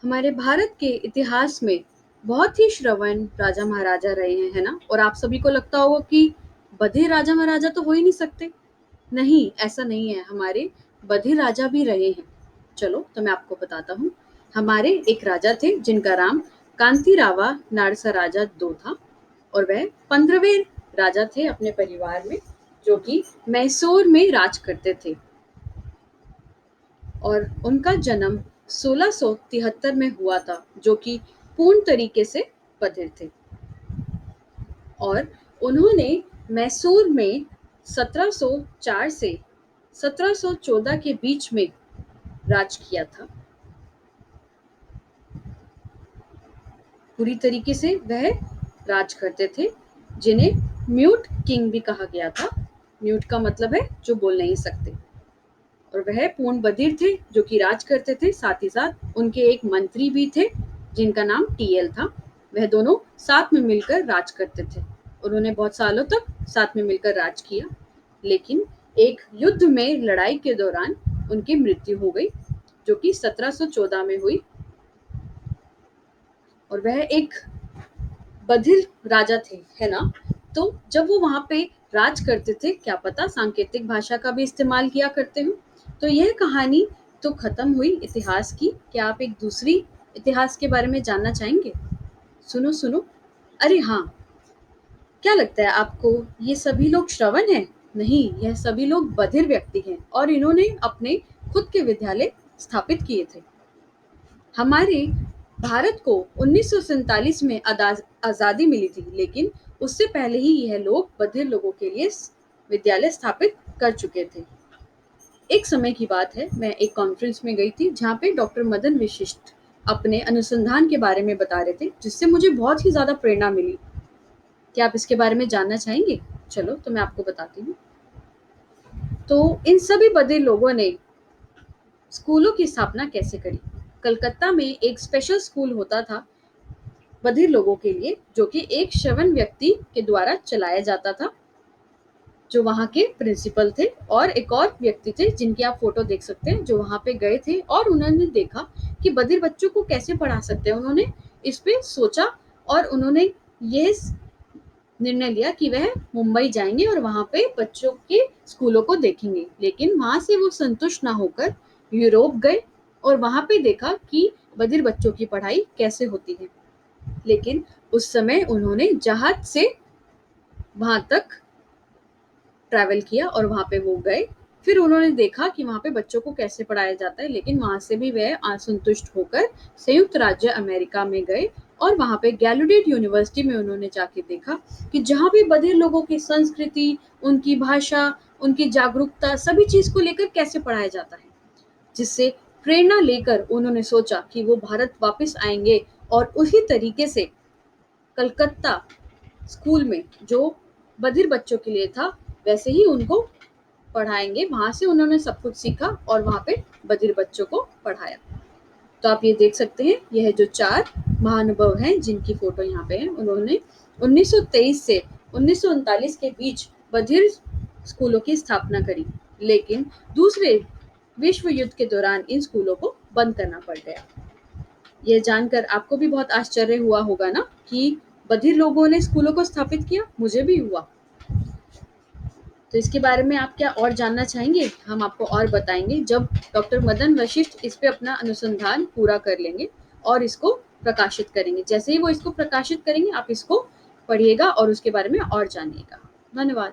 हमारे भारत के इतिहास में बहुत ही श्रवण राजा महाराजा रहे हैं, है ना? और आप सभी को लगता होगा कि बधिर राजा महाराजा तो हो ही नहीं सकते। नहीं, ऐसा नहीं है, हमारे बधिर राजा भी रहे हैं। चलो तो मैं आपको बताता हूँ। हमारे एक राजा थे जिनका नाम कांतिरावा नाडसा राजा दो था, और वह 15वें राजा थे अपने परिवार में, जो कि मैसूर में राज करते थे। और उनका जन्म 1673 में हुआ था, जो कि पूर्ण तरीके से बधिर थे। और उन्होंने मैसूर में 1704 से 1714 के बीच में राज किया था। पूरी तरीके से वह राज करते थे, जिन्हें म्यूट किंग भी कहा गया था। म्यूट का मतलब है जो बोल नहीं सकते। और वह पूर्ण बधिर थे जो कि राज करते थे। साथ ही साथ उनके एक मंत्री भी थे जिनका नाम टीएल था। वह दोनों साथ में मिलकर राज करते थे। उन्होंने बहुत सालों तक साथ में मिलकर राज किया, लेकिन एक युद्ध में लड़ाई के दौरान उनकी मृत्यु हो गई, जो कि 1714 में हुई। और वह एक बधिर राजा थे, है ना? तो जब वो वहां पे राज करते थे, क्या पता सांकेतिक भाषा का भी इस्तेमाल किया करते हो। तो यह कहानी तो खत्म हुई इतिहास की। क्या आप एक दूसरी इतिहास के बारे में जानना चाहेंगे? सुनो सुनो। अरे हाँ, क्या लगता है आपको, ये सभी लोग श्रवण हैं? नहीं, यह सभी लोग बधिर व्यक्ति हैं और इन्होंने अपने खुद के विद्यालय स्थापित किए थे। हमारे भारत को 1947 में आजादी मिली थी, लेकिन उससे पहले ही यह लोग बधिर लोगों के लिए विद्यालय स्थापित कर चुके थे। एक समय की बात है, मैं एक कॉन्फ्रेंस में गई थी जहाँ पे डॉक्टर मदन वशिष्ठ अपने अनुसंधान के बारे में बता रहे थे, जिससे मुझे बहुत ही ज्यादा प्रेरणा मिली। क्या आप इसके बारे में जानना चाहेंगे? चलो तो मैं आपको बताती हूँ। तो इन सभी बधिर लोगों ने स्कूलों की स्थापना कैसे करी? कलकत्ता में एक स्पेशल स्कूल होता था बधिर लोगों के लिए, जो कि एक श्रवण व्यक्ति के द्वारा चलाया जाता था, जो वहाँ के प्रिंसिपल थे। और एक और व्यक्ति थे जिनकी आप फोटो देख सकते हैं, जो वहाँ पे गए थे और उन्होंने देखा कि बधिर बच्चों को कैसे पढ़ा सकते हैं। उन्होंने इस पे सोचा और उन्होंने ये निर्णय लिया कि वह मुंबई जाएंगे और वहाँ पे बच्चों के स्कूलों को देखेंगे। लेकिन वहाँ से वो संतुष्ट ना होकर यूरोप गए और वहाँ पे देखा कि बधिर बच्चों की पढ़ाई कैसे होती है। लेकिन उस समय उन्होंने जहाज से वहां तक ट्रैवल किया और वहां पे वो गए। फिर उन्होंने देखा कि वहां पे बच्चों को कैसे पढ़ाया जाता है, लेकिन वहां से भी वह असंतुष्ट होकर संयुक्त राज्य अमेरिका में गए और वहां पे गैलोडेड यूनिवर्सिटी में उन्होंने जाके देखा कि जहाँ भी बधिर लोगों की संस्कृति, उनकी भाषा, उनकी जागरूकता, सभी चीज को लेकर कैसे पढ़ाया जाता है। जिससे प्रेरणा लेकर उन्होंने सोचा कि वो भारत वापस आएंगे और उसी तरीके से कलकत्ता स्कूल में जो बधिर बच्चों के लिए था, वैसे ही उनको पढ़ाएंगे। वहां से उन्होंने सब कुछ सीखा और वहां पे बधिर बच्चों को पढ़ाया। तो आप ये देख सकते हैं, यह जो 4 महानुभव हैं जिनकी फोटो यहाँ पे है, उन्होंने 1923 से 1939 के बीच बधिर स्कूलों की स्थापना करी। लेकिन दूसरे विश्व युद्ध के दौरान इन स्कूलों को बंद करना पड़ गया। यह जानकर आपको भी बहुत आश्चर्य हुआ होगा ना कि बधिर लोगों ने स्कूलों को स्थापित किया। मुझे भी हुआ। तो इसके बारे में आप क्या और जानना चाहेंगे? हम आपको और बताएंगे जब डॉक्टर मदन वशिष्ठ इस पे अपना अनुसंधान पूरा कर लेंगे और इसको प्रकाशित करेंगे। जैसे ही वो इसको प्रकाशित करेंगे, आप इसको पढ़िएगा और उसके बारे में और जानिएगा। धन्यवाद।